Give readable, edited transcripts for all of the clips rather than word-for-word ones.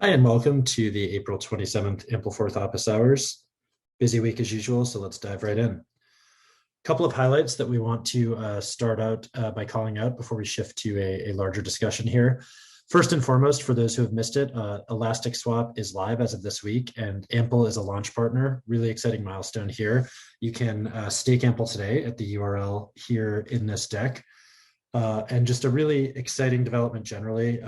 Hi, and welcome to the April 27th Ampleforth office hours. Busy week as usual, so let's dive right in. A couple of highlights that we want to start out by calling out before we shift to a larger discussion here. First and foremost, for those who have missed it, Elastic Swap is live as of this week, and Ample is a launch partner. Really exciting milestone here. You can stake Ample today at the URL here in this deck. And just a really exciting development generally,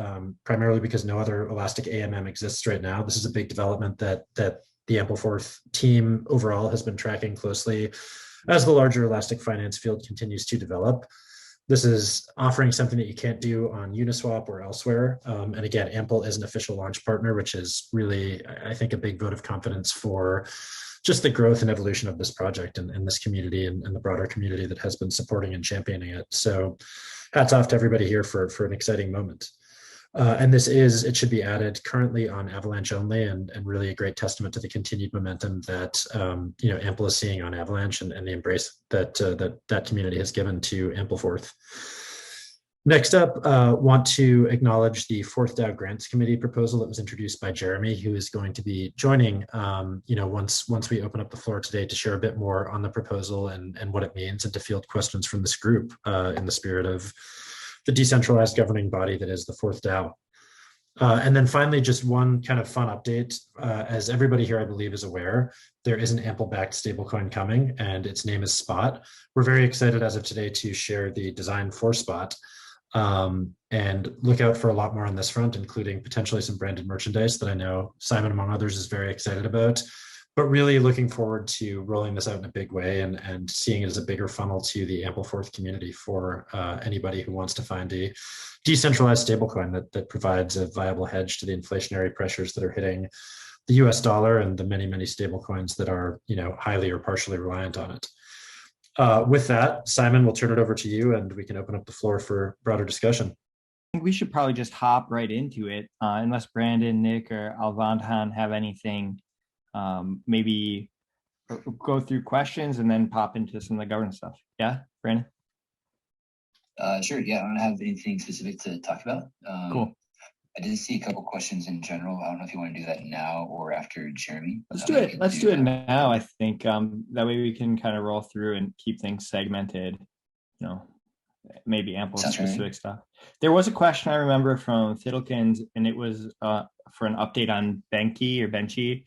primarily because no other Elastic AMM exists right now. This is a big development that the Ampleforth team overall has been tracking closely as the larger Elastic finance field continues to develop. This is offering something that you can't do on Uniswap or elsewhere. And again, Ample is an official launch partner, which is really, I think, a big vote of confidence for just the growth and evolution of this project and this community and the broader community that has been supporting and championing it. So hats off to everybody here for an exciting moment. And it should be added currently on Avalanche only, and really a great testament to the continued momentum that Ample is seeing on Avalanche and the embrace that that community has given to Ampleforth. Next up, want to acknowledge the Fourth DAO Grants Committee proposal that was introduced by Jeremy, who is going to be joining, once we open up the floor today to share a bit more on the proposal and what it means, and to field questions from this group in the spirit of the decentralized governing body that is the Fourth DAO. And then finally, just one kind of fun update. As everybody here, I believe, is aware, there is an Ample-backed stablecoin coming, and its name is Spot. We're very excited as of today to share the design for Spot. And look out for a lot more on this front, including potentially some branded merchandise that I know Simon, among others, is very excited about. But really looking forward to rolling this out in a big way and seeing it as a bigger funnel to the Ampleforth community for anybody who wants to find a decentralized stablecoin that provides a viable hedge to the inflationary pressures that are hitting the US dollar and the many, many stablecoins that are, highly or partially reliant on it. With that, Simon, we'll turn it over to you and we can open up the floor for broader discussion. I think we should probably just hop right into it, unless Brandon, Nick, or Alvantan have anything. Maybe go through questions and then pop into some of the governance stuff. Yeah, Brandon? Sure, yeah, I don't have anything specific to talk about. Cool. I did see a couple questions in general. I don't know if you want to do that now or after Jeremy. Let's do it. Let's do it now, I think. That way we can kind of roll through and keep things segmented, maybe Ample specific stuff. There was a question I remember from Fiddlekins, and it was for an update on Benki or Benchy.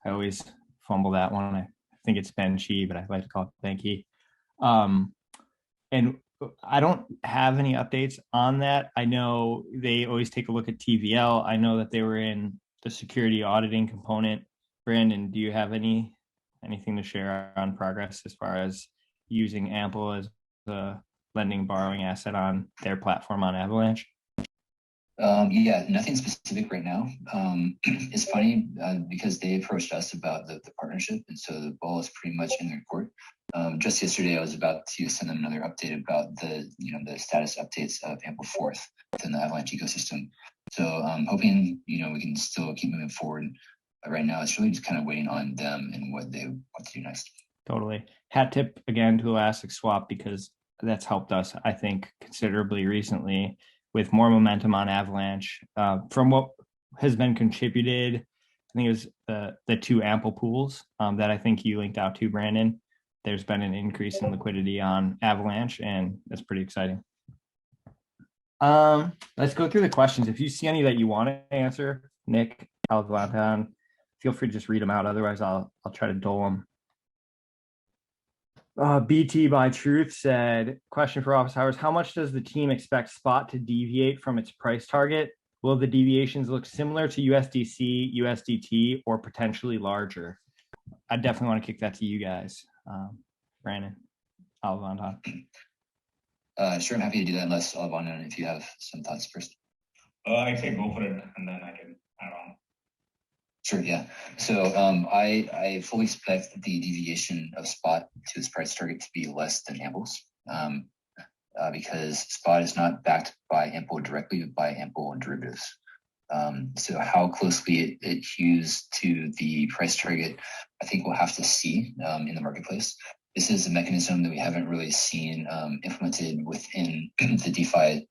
I always fumble that one. I think it's Benchy, but I like to call it Benki. And I don't have any updates on that. I know they always take a look at TVL. I know that they were in the security auditing component. Brandon, do you have anything to share on progress as far as using Ample as a lending borrowing asset on their platform on Avalanche? Yeah, nothing specific right now. It's funny because they approached us about the partnership, and so the ball is pretty much in their court. Just yesterday, I was about to send them another update about the status updates of Ampleforth within the Avalanche ecosystem. So I'm hoping we can still keep moving forward. But right now, it's really just kind of waiting on them and what they want to do next. Totally. Hat tip again to Elastic Swap, because that's helped us, I think, considerably recently with more momentum on Avalanche. From what has been contributed, I think it was the two Ample pools that I think you linked out to, Brandon. There's been an increase in liquidity on Avalanche, and that's pretty exciting. Let's go through the questions. If you see any that you want to answer, Nick, Alvantan, feel free to just read them out. Otherwise, I'll try to dole them. BT by Truth said, question for office hours: how much does the team expect Spot to deviate from its price target? Will the deviations look similar to USDC, USDT, or potentially larger? I definitely want to kick that to you guys. Brandon, Alvantan. Sure, I'm happy to do that, unless Alvantan, if you have some thoughts first. I say go for it, and then I can add on. Sure, yeah. So I fully expect the deviation of Spot to its price target to be less than Ample's, because Spot is not backed by Ample directly, but by Ample and derivatives. So how closely it hews to the price target, I think we'll have to see in the marketplace. This is a mechanism that we haven't really seen implemented within the DeFi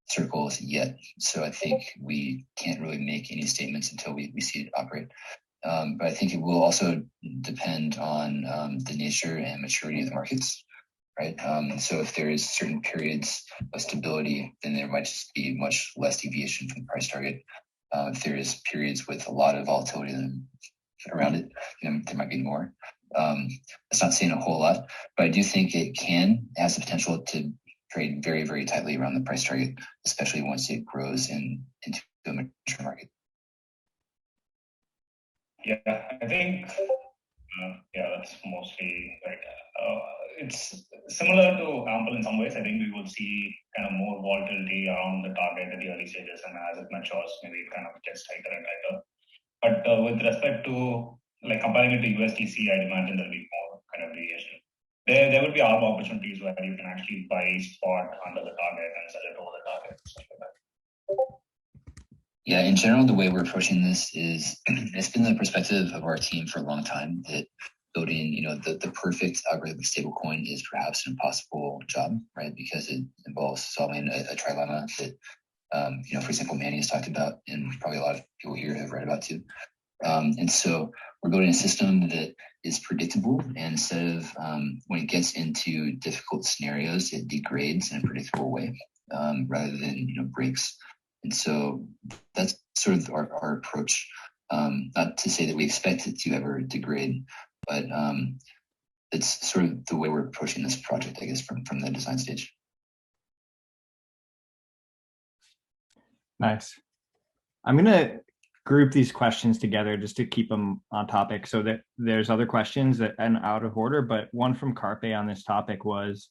circles yet. So I think we can't really make any statements until we see it operate. But I think it will also depend on the nature and maturity of the markets, right? So if there is certain periods of stability, then there might just be much less deviation from the price target. If there is periods with a lot of volatility around it, then there might be more. It's not saying a whole lot, but I do think it has the potential to trade very, very tightly around the price target, especially once it grows into a mature market. Yeah, I think, that's mostly right. It's similar to Ample in some ways. I think we will see kind of more volatility around the target at the early stages, and as it matures, maybe it kind of gets tighter and tighter. But with respect to like comparing it to USDC, I'd imagine there'll be more kind of variation. There will be arb opportunities where you can actually buy spot under the target and sell it over the target, stuff like that. Yeah, in general, the way we're approaching this is it's been the perspective of our team for a long time that building, the perfect algorithmic stablecoin is perhaps an impossible job, right? Because it involves solving a trilemma that, for example, Manny has talked about, and probably a lot of people here have read about too. And so we're building a system that is predictable, and instead of when it gets into difficult scenarios, it degrades in a predictable way rather than breaks. And so that's sort of our approach. Not to say that we expect it to ever degrade, but it's sort of the way we're approaching this project, I guess, from the design stage. Nice. I'm going to group these questions together just to keep them on topic, so that there's other questions and out of order, but one from Carpe on this topic was,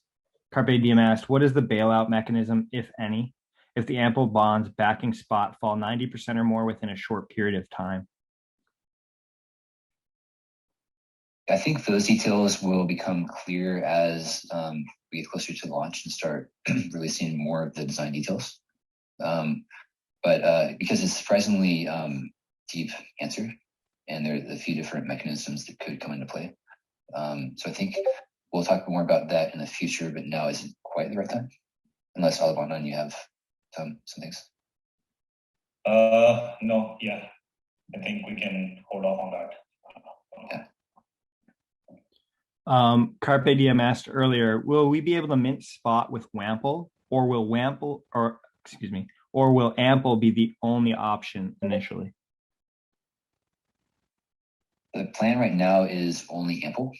Carpe Diem asked, what is the bailout mechanism, if any, if the ample bonds backing spot fall 90% or more within a short period of time? I think those details will become clear as we get closer to launch and start releasing more of the design details. But because it's a surprisingly deep answer, and there are a few different mechanisms that could come into play. So I think we'll talk more about that in the future, but now isn't quite the right time. Unless Alabama, you have some things. No, yeah. I think we can hold off on that. Yeah. Carpe Diem asked earlier, will we be able to mint spot with WAMPL, or will AMPL be the only option initially? The plan right now is only AMPL,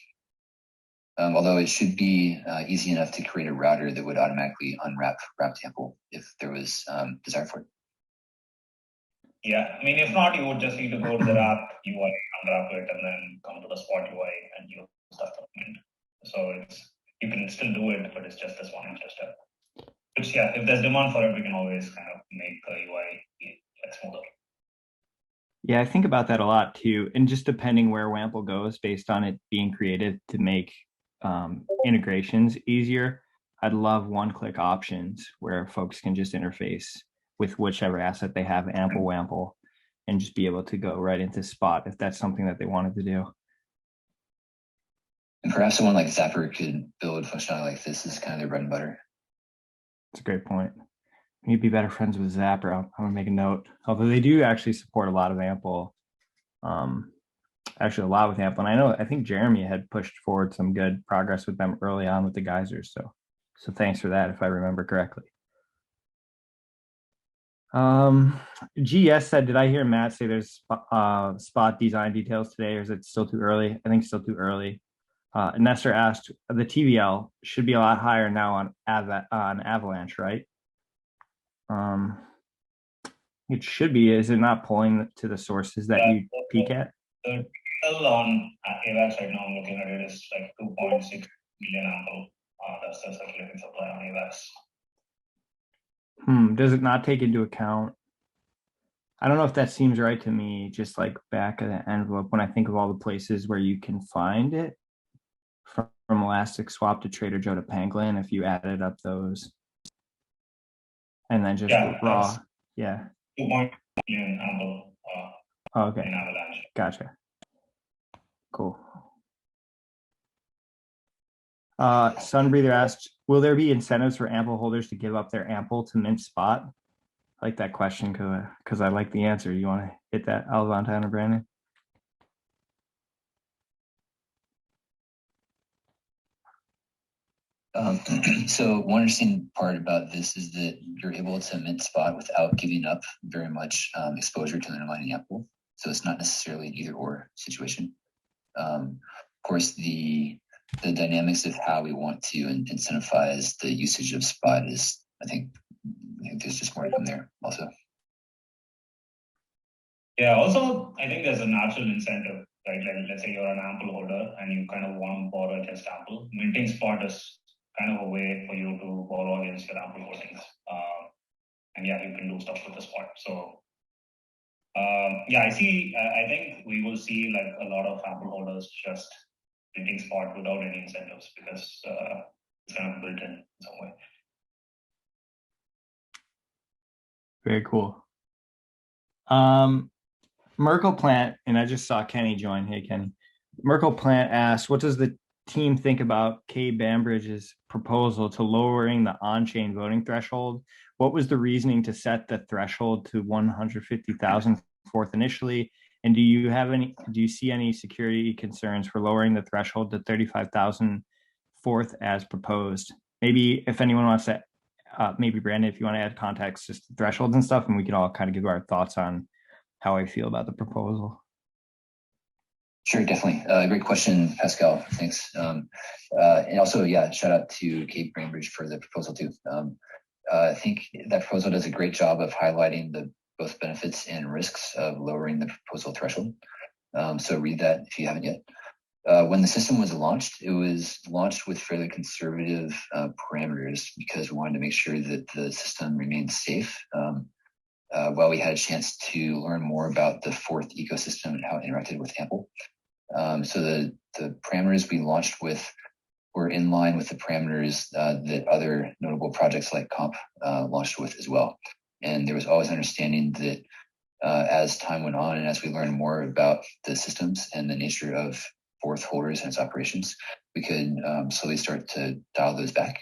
although it should be easy enough to create a router that would automatically unwrap wrapped AMPL if there was desire for it. Yeah, I mean, if not, you would just need to go to the wrap UI, unwrap it, and then come to the spot UI and use stuff to mint. So you can still do it, but it's just this one extra step. Which, yeah, if there's demand for it, we can always kind of make the UI smoother. Yeah, I think about that a lot too. And just depending where WAMPL goes based on it being created to make integrations easier, I'd love one-click options where folks can just interface with whichever asset they have, AMPL, WAMPL, and just be able to go right into Spot if that's something that they wanted to do. And perhaps someone like Zapper could build functionality like this is kind of their bread and butter. That's a great point. You'd be better friends with Zapper. I'm gonna make a note. Although they do actually support a lot of AMPL, actually a lot with AMPL. And I think Jeremy had pushed forward some good progress with them early on with the geysers. So thanks for that, if I remember correctly. GS said, did I hear Matt say there's spot design details today, or is it still too early? I think it's still too early. Nestor asked, the TVL should be a lot higher now on Avalanche, right? It should be. Is it not pulling to the sources that you peek at? The TVL on AVAX right now, I'm looking at it, is like 2.6 million AMPL. That's the circulating supply on AVAX. Does it not take into account? I don't know if that seems right to me, just like back of the envelope, when I think of all the places where you can find it, from Elastic Swap to Trader Joe to Pangolin, if you added up those. And then just raw. Yeah. 2.1 million AMPL okay. in Avalanche. Gotcha. Cool. Sunbreather asked, will there be incentives for AMPL holders to give up their AMPL to mint spot? I like that question because I like the answer. You want to hit that, Alvantine or Brandon? So one interesting part about this is that you're able to mint spot without giving up very much exposure to the underlying AMPL. So it's not necessarily an either or situation. Of course, the dynamics of how we want to incentivize the usage of spot is, I think there's just more to come there also. Yeah, also, I think there's a natural incentive, right? Like, let's say you're an AMPL holder and you kind of want to borrow against AMPL. Minting spot is kind of a way for you to borrow against your AMPL holdings. And yeah, you can do stuff with the spot. So yeah, I think we will see like a lot of AMPL holders just minting spot without any incentives because it's kind of built in some way. Very cool. Merkle Plant, and I just saw Kenny join. Hey, Kenny. Merkle Plant asks, what does the team think about Kay Bambridge's proposal to lowering the on-chain voting threshold? What was the reasoning to set the threshold to 150,000 forth initially? And do you see any security concerns for lowering the threshold to 35,000 forth as proposed? Maybe if anyone wants to, maybe Brandon, if you want to add context, just the thresholds and stuff, and we can all kind of give our thoughts on how I feel about the proposal. Sure, definitely. Great question, Pascal. Thanks. And also, yeah, shout out to Kate Bainbridge for the proposal too. I think that proposal does a great job of highlighting the both benefits and risks of lowering the proposal threshold. So read that if you haven't yet. When the system was launched, it was launched with fairly conservative parameters because we wanted to make sure that the system remained safe while we had a chance to learn more about the fourth ecosystem and how it interacted with AMPL. So the parameters we launched with were in line with the parameters that other notable projects like Comp launched with as well. And there was always understanding that as time went on and as we learned more about the systems and the nature of fourth holders and its operations, we could slowly start to dial those back.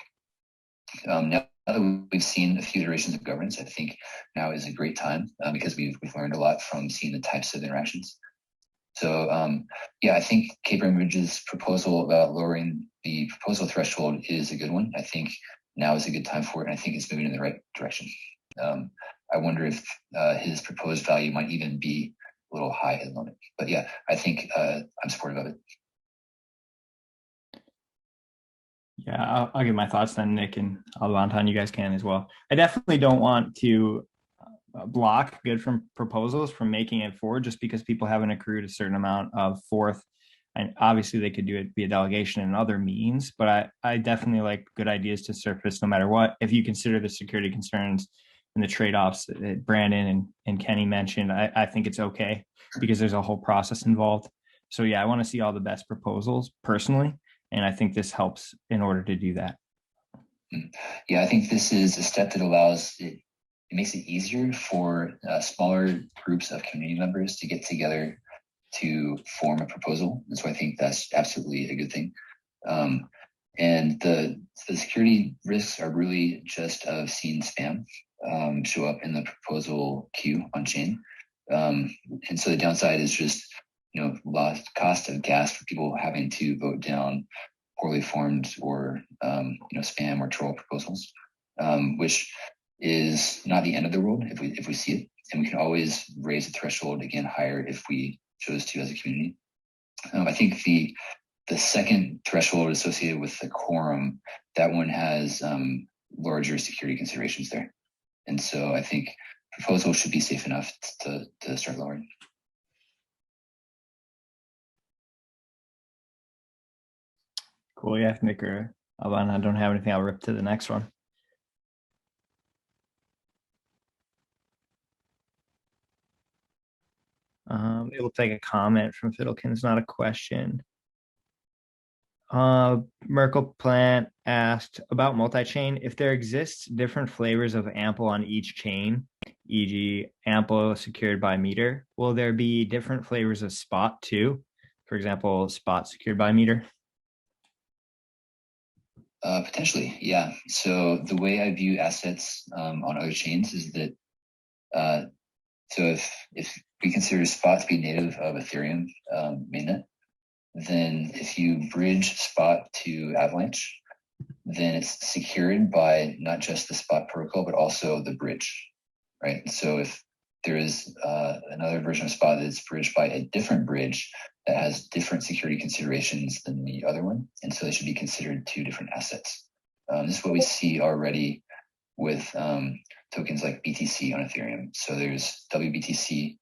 Now that we've seen a few iterations of governance, I think now is a great time because we've learned a lot from seeing the types of interactions. So yeah, I think Kate Bainbridge's proposal about lowering the proposal threshold is a good one. I think now is a good time for it, and I think it's moving in the right direction. I wonder if his proposed value might even be a little high at the moment. But yeah, I think I'm supportive of it. Yeah, I'll give my thoughts then, Nick, and Alvantan, you guys can as well. I definitely don't want to block good from proposals from making it forward just because people haven't accrued a certain amount of fourth. And obviously they could do it via delegation and other means, but I definitely like good ideas to surface no matter what. If you consider the security concerns and the trade-offs that Brandon and Kenny mentioned, I think it's okay because there's a whole process involved. So yeah, I want to see all the best proposals personally. And I think this helps in order to do that. Yeah, I think this is a step that allows it makes it easier for smaller groups of community members to get together to form a proposal. And so I think that's absolutely a good thing. And the security risks are really just of seeing spam show up in the proposal queue on chain. And so the downside is just lost cost of gas for people having to vote down poorly formed or spam or troll proposals, which is not the end of the world if we see it, and we can always raise the threshold again higher if we chose to as a community. I think the second threshold associated with the quorum, that one has larger security considerations there, and so I think proposal should be safe enough to start lowering. Cool. Yeah, Nick or Alvan, I don't have anything. I'll rip to the next one. It will take a comment from Fiddlekins, not a question. Merkle Plant asked about multi-chain. If there exists different flavors of AMPL on each chain, e.g. AMPL secured by meter, will there be different flavors of spot too? For example, spot secured by meter? Potentially, yeah. So the way I view assets on other chains is that so if we consider Spot to be native of Ethereum mainnet, then if you bridge Spot to Avalanche, then it's secured by not just the Spot protocol, but also the bridge, right? So if there is another version of Spot that's bridged by a different bridge that has different security considerations than the other one, and so they should be considered two different assets. This is what we see already with tokens like BTC on Ethereum. So there's WBTC,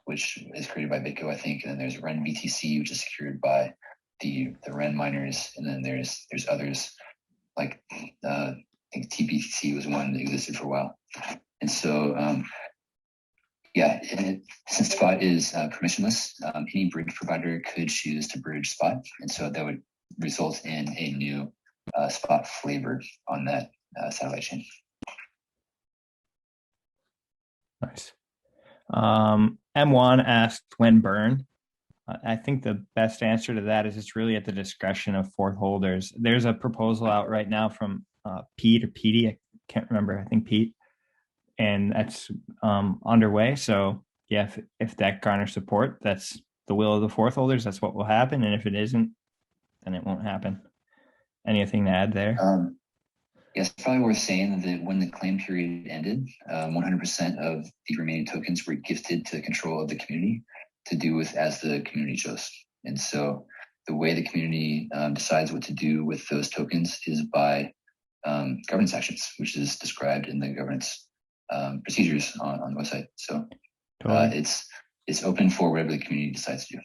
which is created by BitGo, I think, and then there's Ren BTC, which is secured by the Ren miners, and then there's others like I think TBTC was one that existed for a while. And so since Spot is permissionless, any bridge provider could choose to bridge Spot, and so that would result in a new Spot flavor on that satellite chain. Nice. M1 asked when burn. I think the best answer to that is it's really at the discretion of Forth holders. There's a proposal out right now from Pete or Petey, I can't remember, I think Pete, and that's underway. So yeah, if that garners support, that's the will of the Forth holders, that's what will happen. And if it isn't, then it won't happen. Anything to add there? Yes, it's probably worth saying that when the claim period ended, 100% of the remaining tokens were gifted to the control of the community to do with as the community chose. And so the way the community decides what to do with those tokens is by governance actions, which is described in the governance procedures on the website. So totally. It's open for whatever the community decides to do.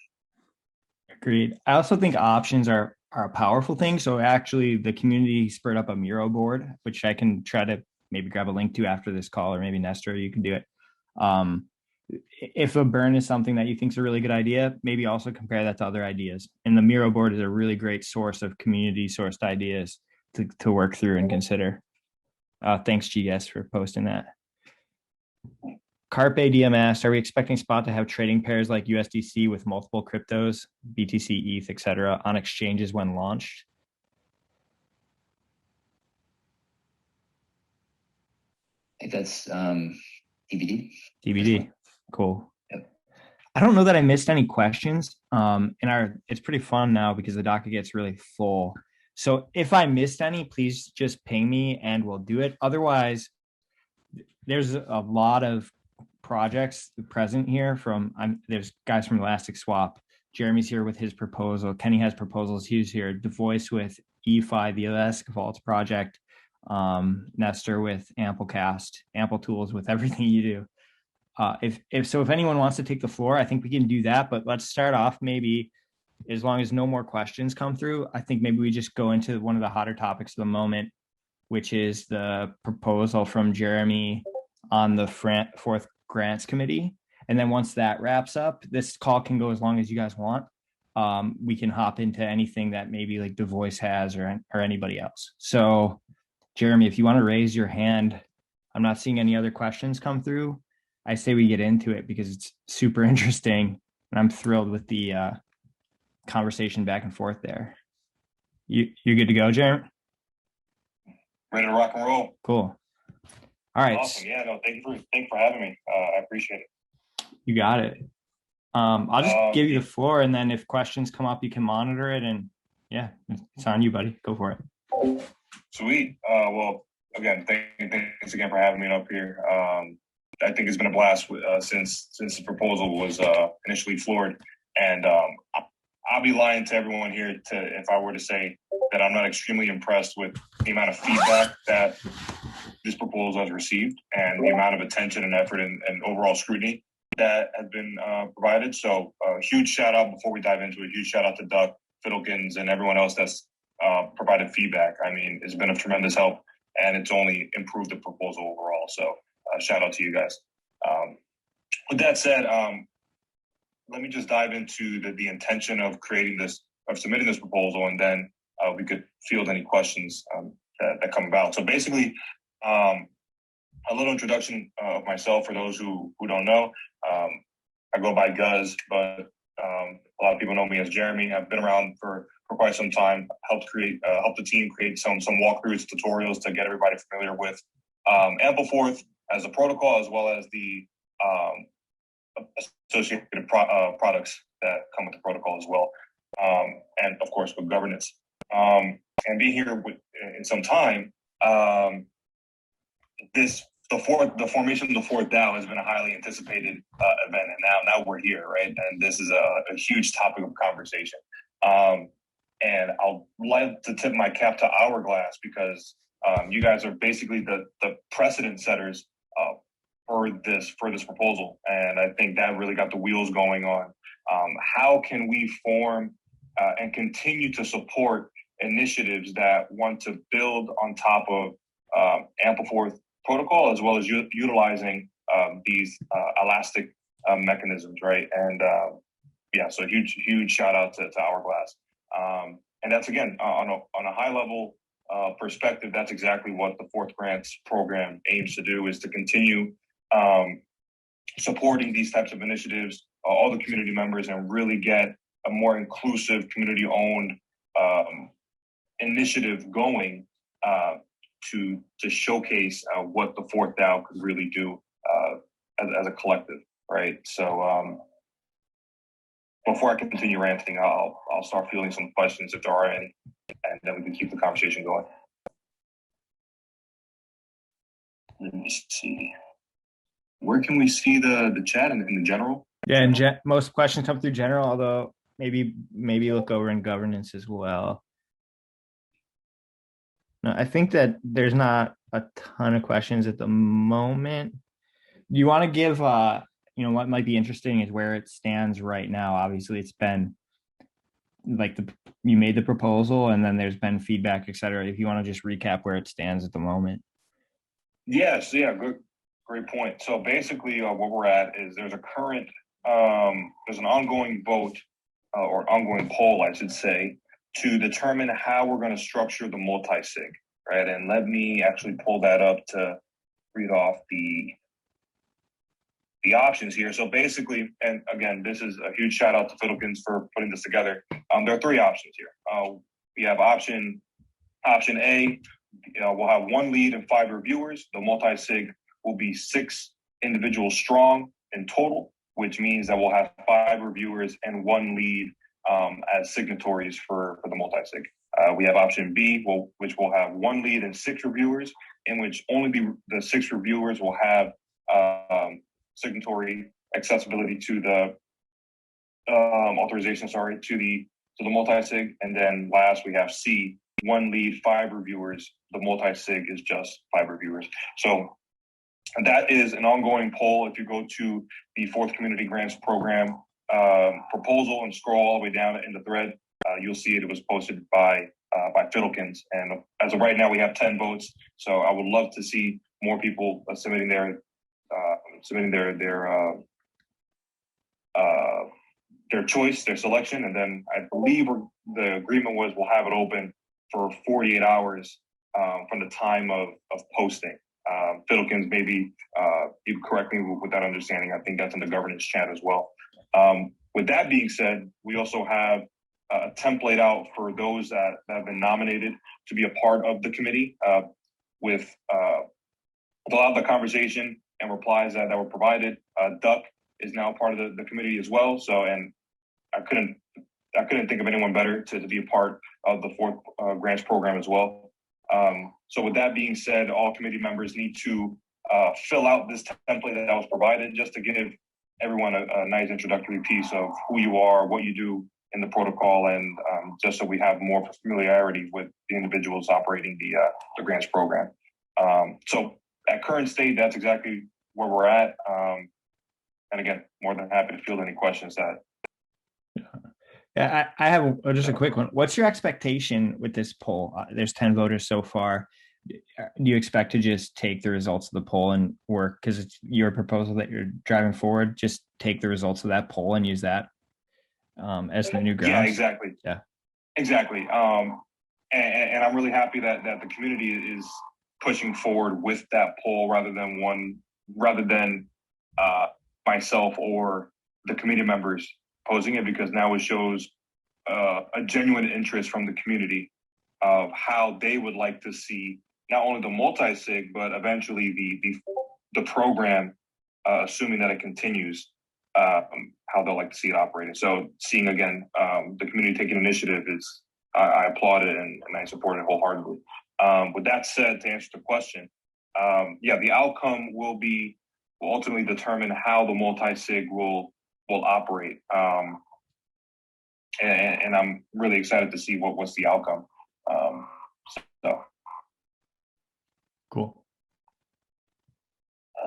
Agreed. I also think options are a powerful thing. So actually the community spurred up a Miro board, which I can try to maybe grab a link to after this call, or maybe Nestor, you can do it. If a burn is something that you think is a really good idea, maybe also compare that to other ideas. And the Miro board is a really great source of community sourced ideas to work through and consider. Thanks, GS, for posting that. Carpe Diem asked, are we expecting Spot to have trading pairs like USDC with multiple cryptos, BTC, ETH, etc., on exchanges when launched? I think that's TBD. TBD. Cool. Yep. I don't know that I missed any questions. It's pretty fun now because the docket gets really full. So if I missed any, please just ping me and we'll do it. Otherwise, there's a lot of projects present here there's guys from Elastic Swap. Jeremy's here with his proposal. Kenny has proposals. He's here. DeVoice with EFI, the Elastic Vaults project. Nestor with Amplecast, Ample Tools with everything you do. If anyone wants to take the floor, I think we can do that. But let's start off maybe, as long as no more questions come through, I think maybe we just go into one of the hotter topics of the moment, which is the proposal from Jeremy on the Forth Grants Committee. And then once that wraps up, this call can go as long as you guys want. We can hop into anything that maybe like DeVoice has or anybody else. So Jeremy, if you want to raise your hand, I'm not seeing any other questions come through. I say we get into it because it's super interesting and I'm thrilled with the conversation back and forth there. You're good to go, Jeremy? Ready to rock and roll. Cool. All right. Awesome. Yeah, no, thank you for having me. I appreciate it. You got it. I'll just give you the floor, and then if questions come up, you can monitor it. And yeah, it's on you, buddy. Go for it. Sweet. Well, again, thanks again for having me up here. I think it's been a blast since the proposal was initially floored, and I'll be lying to everyone here if I were to say that I'm not extremely impressed with the amount of feedback that this proposal has received and the amount of attention and effort and overall scrutiny that has been provided. So huge shout out before we dive into it. Huge shout out to Duck, Fiddlekins, and everyone else that's provided feedback. I mean, it's been of tremendous help and it's only improved the proposal overall. So shout out to you guys. With that said, let me just dive into the intention of submitting this proposal, and then we could field any questions that come about. So basically, a little introduction of myself for those who don't know. I go by Guz, but A lot of people know me as Jeremy. I've been around for quite some time. Helped the team create some walkthroughs, tutorials to get everybody familiar with Ampleforth as a protocol, as well as the associated products that come with the protocol as well, and of course with governance. And being here in some time, the formation of the fourth DAO has been a highly anticipated event, and now we're here, right? And this is a huge topic of conversation. And I'll like to tip my cap to Hourglass because you guys are basically the precedent setters for this proposal, and I think that really got the wheels going on. How can we form and continue to support initiatives that want to build on top of Ampleforth Protocol, as well as utilizing these elastic mechanisms, right? And so huge shout out to Hourglass. And that's, again, on a high level perspective, that's exactly what the Fourth Grants program aims to do, is to continue supporting these types of initiatives, all the community members, and really get a more inclusive, community-owned initiative going to showcase what the Fourth DAO could really do as a collective, right? So before I continue ranting, I'll start fielding some questions if there are any, and then we can keep the conversation going. Let me see. Where can we see the chat in the general? Yeah, and most questions come through general, although maybe look over in governance as well. No, I think that there's not a ton of questions at the moment. Do you want to give, what might be interesting is where it stands right now. Obviously, it's been like you made the proposal and then there's been feedback, et cetera. If you want to just recap where it stands at the moment. Yes, yeah, great point. So basically what we're at is there's an ongoing vote or ongoing poll, I should say, to determine how we're going to structure the multi-sig, right? And let me actually pull that up to read off the options here. So basically, and again, this is a huge shout out to Fiddlekins for putting this together. There are three options here. We have option A. We'll have one lead and 5 reviewers. The multi-sig will be 6 individuals strong in total, which means that we'll have 5 reviewers and 1 lead as signatories for the multi-sig. We have option B, which will have 1 lead and 6 reviewers, in which only the 6 reviewers will have signatory accessibility to the authorization, to the multi-sig. And then last, we have C, 1 lead, 5 reviewers. The multi-sig is just 5 reviewers. So that is an ongoing poll. If you go to the Fourth Community Grants Program proposal and scroll all the way down in the thread, you'll see it was posted by Fiddlekins. And as of right now, we have 10 votes. So I would love to see more people submitting their choice, their selection. And then I believe the agreement was we'll have it open for 48 hours from the time of posting. Fiddlekins, maybe you correct me with that understanding. I think that's in the governance chat as well. With that being said, we also have a template out for those that have been nominated to be a part of the committee with a lot of the conversation and replies that were provided. Duck is now part of the committee as well. So, and I couldn't think of anyone better to be a part of the Fourth Grants Program as well. So with that being said, all committee members need to fill out this template that was provided, just to give everyone a nice introductory piece of who you are, what you do in the protocol, and just so we have more familiarity with the individuals operating the grants program. So at current state, that's exactly where we're at. And again, more than happy to field any questions that. Yeah, I have just a quick one. What's your expectation with this poll? There's 10 voters so far. Do you expect to just take the results of the poll and work, because it's your proposal that you're driving forward, just take the results of that poll and use that as the new grounds? Yeah, exactly. Yeah, exactly. And I'm really happy that the community is pushing forward with that poll rather than myself or the committee members proposing it, because now it shows a genuine interest from the community of how they would like to see not only the multi-sig, but eventually the program, assuming that it continues, how they'll like to see it operating. So seeing again the community taking initiative is, I applaud it and I support it wholeheartedly. With that said, to answer the question, the outcome will ultimately determine how the multi-sig will operate. And I'm really excited to see what's the outcome. So Cool.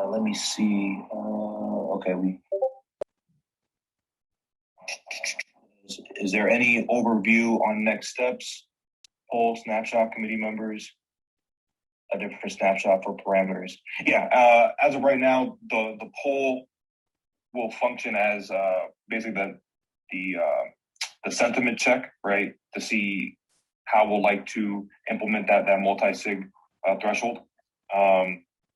let me see. Okay, is there any overview on next steps? Poll snapshot, committee members, a different snapshot for parameters. Yeah, as of right now, the poll will function as basically the sentiment check, right, to see how we'll like to implement that multi-sig threshold.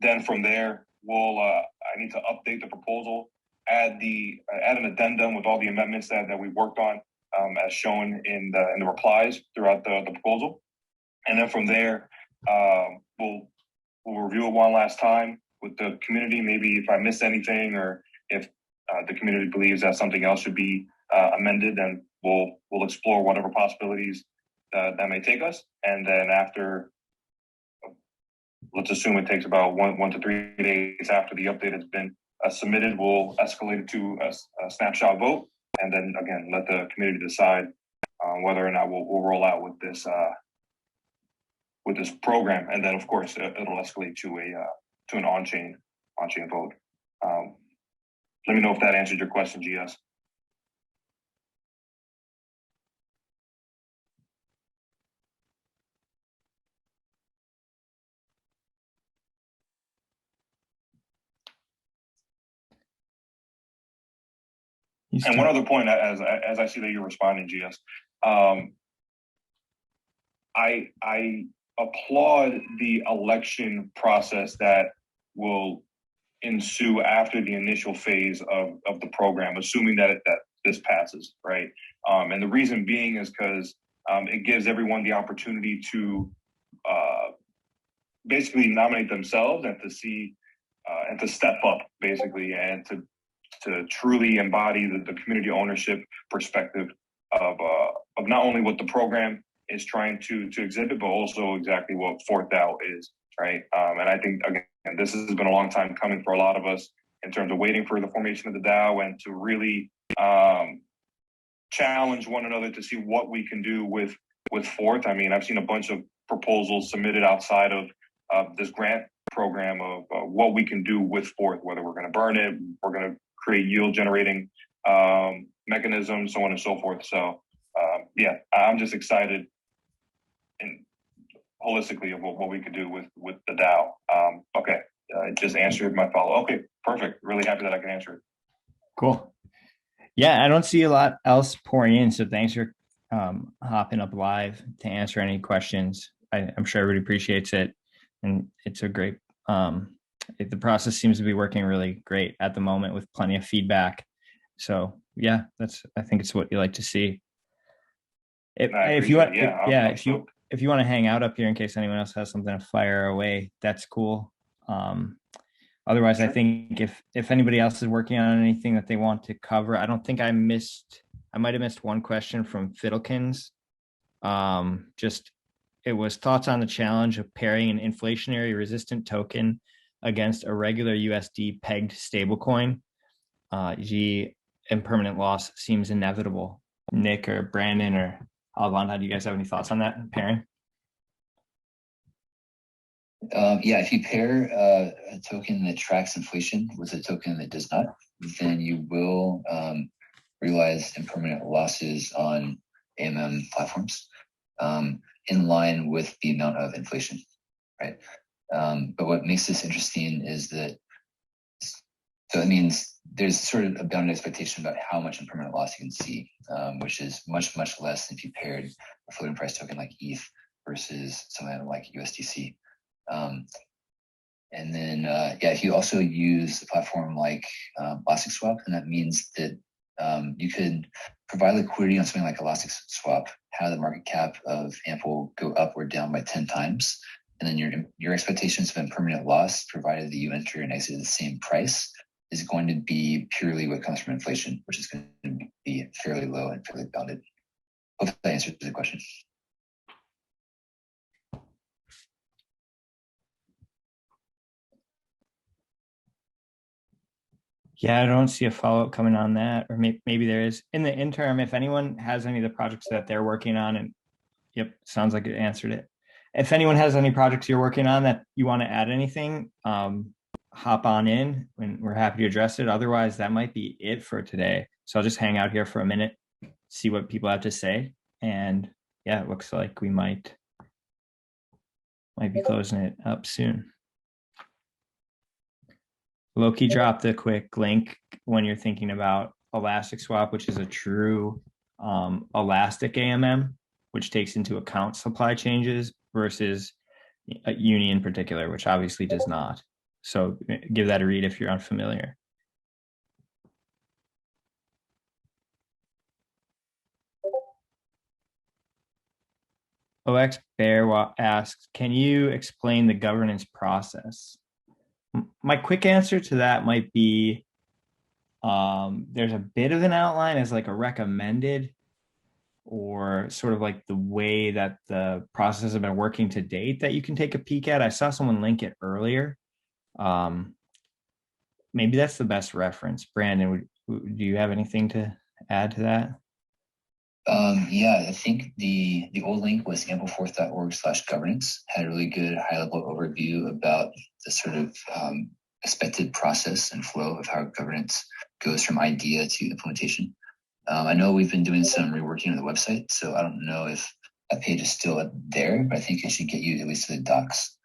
Then from there, I need to update the proposal, add an addendum with all the amendments that we worked on, as shown in the replies throughout the proposal. And then from there, we'll review it one last time with the community. Maybe if I missed anything, or if the community believes that something else should be amended, then we'll explore whatever possibilities that may take us. And then after, let's assume it takes about one to 3 days after the update has been submitted, we'll escalate it to a snapshot vote, and then again let the community decide whether or not we'll roll out with this program. And then of course it'll escalate to an on-chain vote. Let me know if that answered your question, GS. And one other point, as I see that you're responding, GS, I applaud the election process that will ensue after the initial phase of the program, assuming that this passes, right? And the reason being is because it gives everyone the opportunity to basically nominate themselves and to see and to step up, basically, and to truly embody the community ownership perspective of not only what the program is trying to exhibit, but also exactly what Fourth DAO is, right? And I think, again, this has been a long time coming for a lot of us in terms of waiting for the formation of the DAO and to really challenge one another to see what we can do with Fourth. I mean, I've seen a bunch of proposals submitted outside of this grant program of what we can do with Fourth, whether we're going to burn it, we're going to create yield generating mechanisms, so on and so forth. So I'm just excited and holistically of what we could do with the DAO. Okay, it just answered my follow. Okay, perfect. Really happy that I can answer it. Cool. Yeah, I don't see a lot else pouring in, so thanks for hopping up live to answer any questions. I'm sure everybody appreciates it, and it's a great the process seems to be working really great at the moment with plenty of feedback. So yeah, I think it's what you like to see. If you want to hang out up here in case anyone else has something to fire away, that's cool. Otherwise, sure. I think if anybody else is working on anything that they want to cover, I don't think I might have missed one question from Fiddlekins. It was thoughts on the challenge of pairing an inflationary resistant token against a regular USD pegged stablecoin. Impermanent loss seems inevitable. Nick or Brandon or Alvanda, do you guys have any thoughts on that pairing? If you pair a token that tracks inflation with a token that does not, then you will realize impermanent losses on AMM platforms in line with the amount of inflation, right? But what makes this interesting is that, so it means there's sort of a bounded expectation about how much impermanent loss you can see, which is much, much less than if you paired a floating price token like ETH versus something like USDC. And then, if you also use a platform like Elastic Swap, and that means that You could provide liquidity on something like Elastic Swap, have the market cap of AMPL go up or down by 10 times, and then your expectations of impermanent loss, provided that you enter and exit at the same price, is going to be purely what comes from inflation, which is going to be fairly low and fairly bounded. Hope that answers the question. Yeah, I don't see a follow-up coming on that, or maybe there is. In the interim, if anyone has any of the projects that they're working on, and yep, sounds like it answered it. If anyone has any projects you're working on that you want to add anything, hop on in and we're happy to address it. Otherwise, that might be it for today. So I'll just hang out here for a minute, see what people have to say. And yeah, it looks like we might be closing it up soon. Low-key dropped a quick link when you're thinking about Elastic Swap, which is a true elastic AMM, which takes into account supply changes, versus a Uni in particular, which obviously does not. So give that a read if you're unfamiliar. OX Bear asks, can you explain the governance process? My quick answer to that might be there's a bit of an outline as like a recommended, or sort of like the way that the process has been working to date that you can take a peek at. I saw someone link it earlier. Maybe that's the best reference. Brandon, do you have anything to add to that? Yeah, I think the old link was ampleforth.org/governance, had a really good high-level overview about the sort of expected process and flow of how governance goes from idea to implementation. I know we've been doing some reworking of the website, so I don't know if that page is still there, but I think it should get you at least to the docs.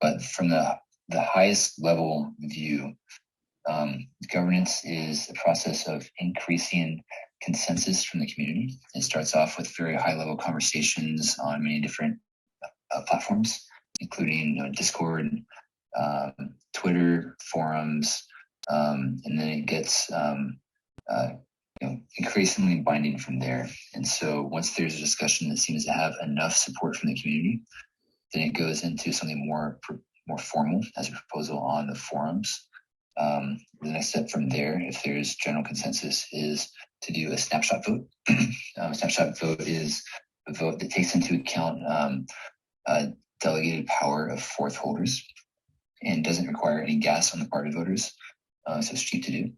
But from the highest level view, governance is the process of increasing consensus from the community. It starts off with very high level conversations on many different platforms, including Discord, Twitter, forums, and then it gets increasingly binding from there. And so once there's a discussion that seems to have enough support from the community, then it goes into something more formal as a proposal on the forums. The next step from there, if there's general consensus, is to do a snapshot vote. A snapshot vote is a vote that takes into account delegated power of fourth holders and doesn't require any gas on the part of voters. So it's cheap to do.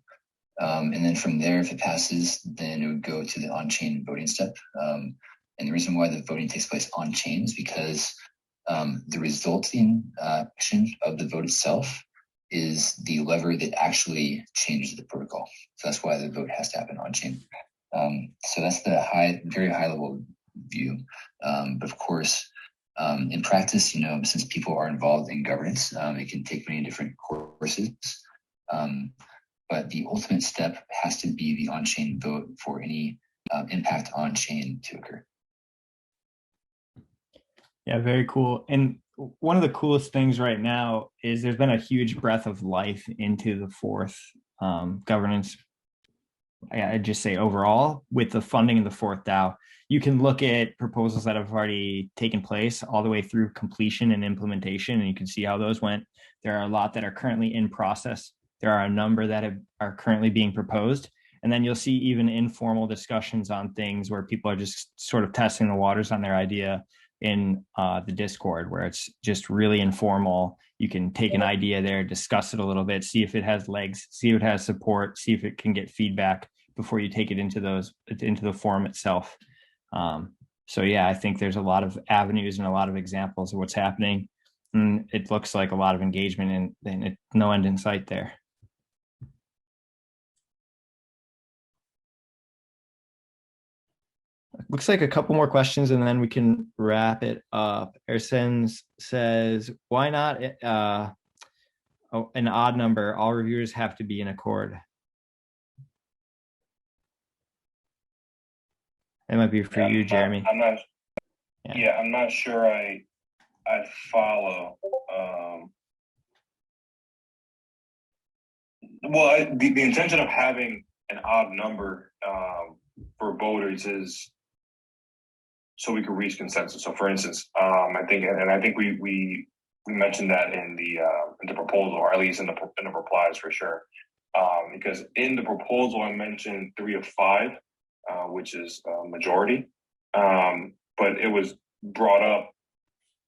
And then from there, if it passes, then it would go to the on-chain voting step. And the reason why the voting takes place on-chain is because the resulting action of the vote itself is the lever that actually changes the protocol. So that's why the vote has to happen on-chain. So that's the very high level view. But of course, in practice, since people are involved in governance, it can take many different courses. But the ultimate step has to be the on-chain vote for any impact on-chain to occur. Yeah, very cool. And one of the coolest things right now is there's been a huge breath of life into the fourth governance. I'd just say overall, with the funding of the fourth DAO, you can look at proposals that have already taken place all the way through completion and implementation, and you can see how those went. There are a lot that are currently in process. There are a number that are currently being proposed. And then you'll see even informal discussions on things where people are just sort of testing the waters on their idea in the Discord, where it's just really informal. You can take an idea there, discuss it a little bit, see if it has legs, see if it has support, see if it can get feedback before you take it into the forum itself. So yeah, I think there's a lot of avenues and a lot of examples of what's happening. And it looks like a lot of engagement and no end in sight there. Looks like a couple more questions and then we can wrap it up. Ersen says, why not an odd number? All reviewers have to be in accord. That might be for you, Jeremy. I'm not sure I follow. The intention of having an odd number for voters is so we can reach consensus. So, for instance, I think we mentioned that in the proposal, or at least in the replies for sure. Because in the proposal, I mentioned 3 of 5, which is majority. But it was brought up,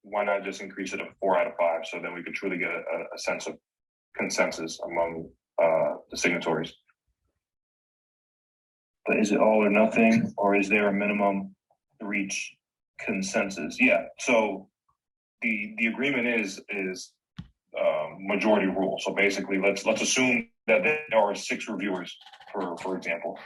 why not just increase it to 4 out of 5? So then we could truly get a sense of consensus among the signatories. But is it all or nothing, or is there a minimum to reach consensus? Yeah. So the agreement is majority rule. So basically, let's assume that there are 6 reviewers, for example.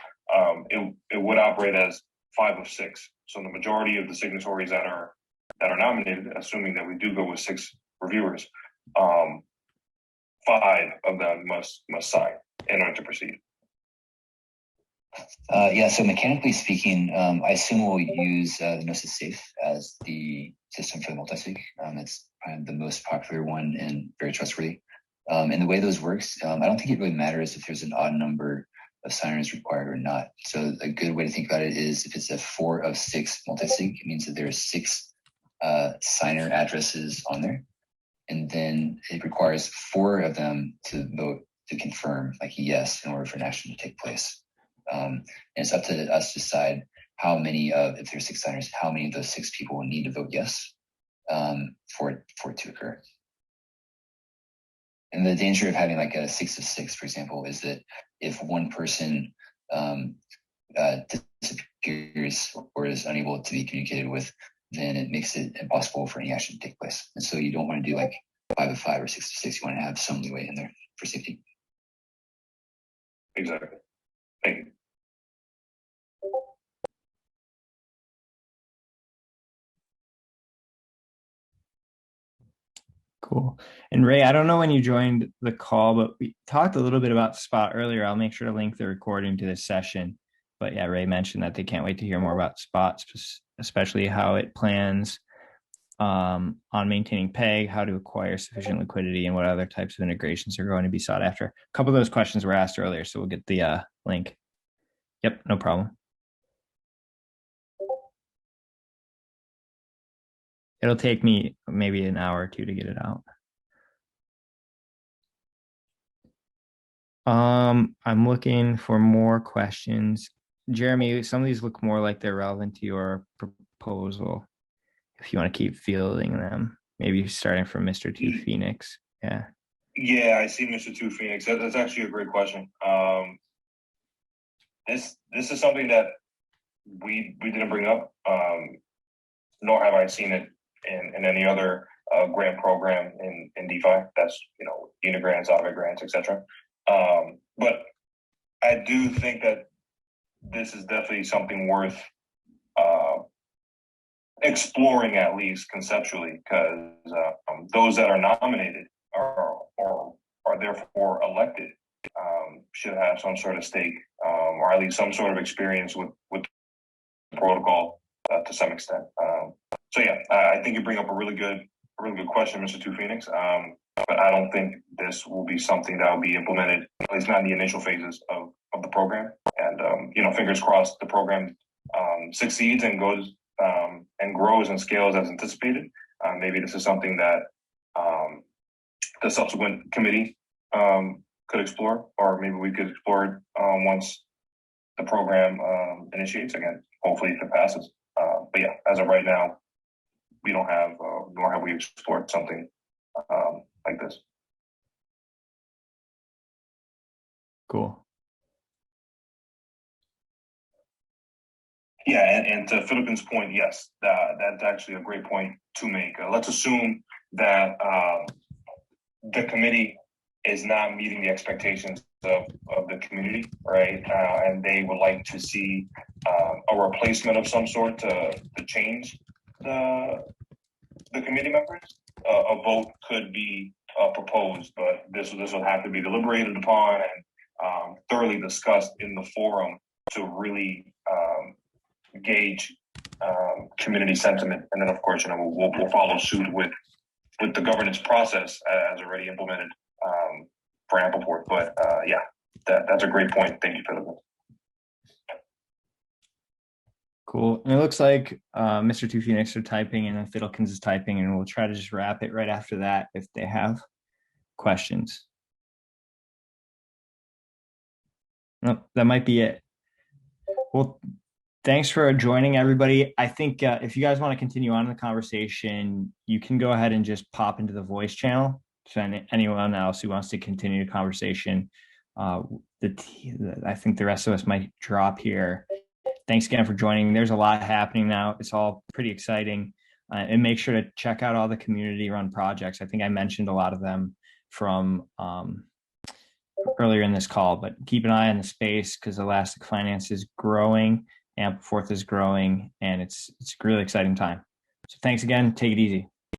It would operate as 5 of 6. So the majority of the signatories that are nominated, assuming that we do go with 6 reviewers, 5 of them must sign in order to proceed. So mechanically speaking, I assume we'll use the Gnosis Safe as the system for the multisig. It's kind of the most popular one and very trustworthy. And the way those works, I don't think it really matters if there's an odd number of signers required or not. So a good way to think about it is if it's a 4 of 6 multisig, it means that there are 6 signer addresses on there. And then it requires 4 of them to vote to confirm, like yes, in order for an action to take place. And it's up to us to decide how many if there's 6 signers, how many of those 6 people will need to vote yes for it to occur. And the danger of having like a 6 of 6, for example, is that if one person disappears or is unable to be communicated with, then it makes it impossible for any action to take place. And so you don't want to do like 5 of 5 or 6 of 6. You want to have some leeway in there for safety. Exactly. Thank you. Cool. And Ray, I don't know when you joined the call, but we talked a little bit about Spot earlier. I'll make sure to link the recording to this session. But yeah, Ray mentioned that they can't wait to hear more about Spot, especially how it plans on maintaining PEG, how to acquire sufficient liquidity, and what other types of integrations are going to be sought after. A couple of those questions were asked earlier, so we'll get the link. Yep, no problem. It'll take me maybe an hour or 2 to get it out. I'm looking for more questions. Jeremy, some of these look more like they're relevant to your proposal. If you want to keep fielding them, maybe starting from Mr. 2 Phoenix. Yeah. Yeah, I see Mr. 2 Phoenix. That's actually a great question. This is something that we didn't bring up, nor have I seen it in any other grant program in DeFi. That's unit grants, Aave grants, etc. But I do think that this is definitely something worth exploring, at least conceptually, because those that are nominated are therefore elected should have some sort of stake, or at least some sort of experience with the protocol to some extent. So yeah, I think you bring up a really good question, Mr. 2 Phoenix. But I don't think this will be something that will be implemented, at least not in the initial phases of the program. And fingers crossed, the program succeeds and goes and grows and scales as anticipated. Maybe this is something that the subsequent committee could explore, or maybe we could explore it once the program initiates again. Hopefully, if it passes. But yeah, as of right now, we don't have, nor have we explored something like this. Cool. Yeah, and to Philippines' point, yes, that's actually a great point to make. Let's assume that the committee is not meeting the expectations of the community, right? And they would like to see a replacement of some sort to change the committee members. A vote could be proposed, but this will have to be deliberated upon and thoroughly discussed in the forum to really gauge community sentiment. And then, of course, we'll follow suit with the governance process as already implemented for Ampleforth. But yeah, that's a great point. Thank you for that. Cool. And it looks like Mr. Two Phoenix are typing and then Fiddlekins is typing, and we'll try to just wrap it right after that if they have questions. Nope, that might be it. Well, thanks for joining, everybody. I think if you guys want to continue on in the conversation, you can go ahead and just pop into the voice channel. So anyone else who wants to continue the conversation, I think the rest of us might drop here. Thanks again for joining. There's a lot happening now. It's all pretty exciting. And make sure to check out all the community-run projects. I think I mentioned a lot of them from earlier in this call, but keep an eye on the space because Elastic Finance is growing, Ampleforth is growing, and it's a really exciting time. So thanks again. Take it easy.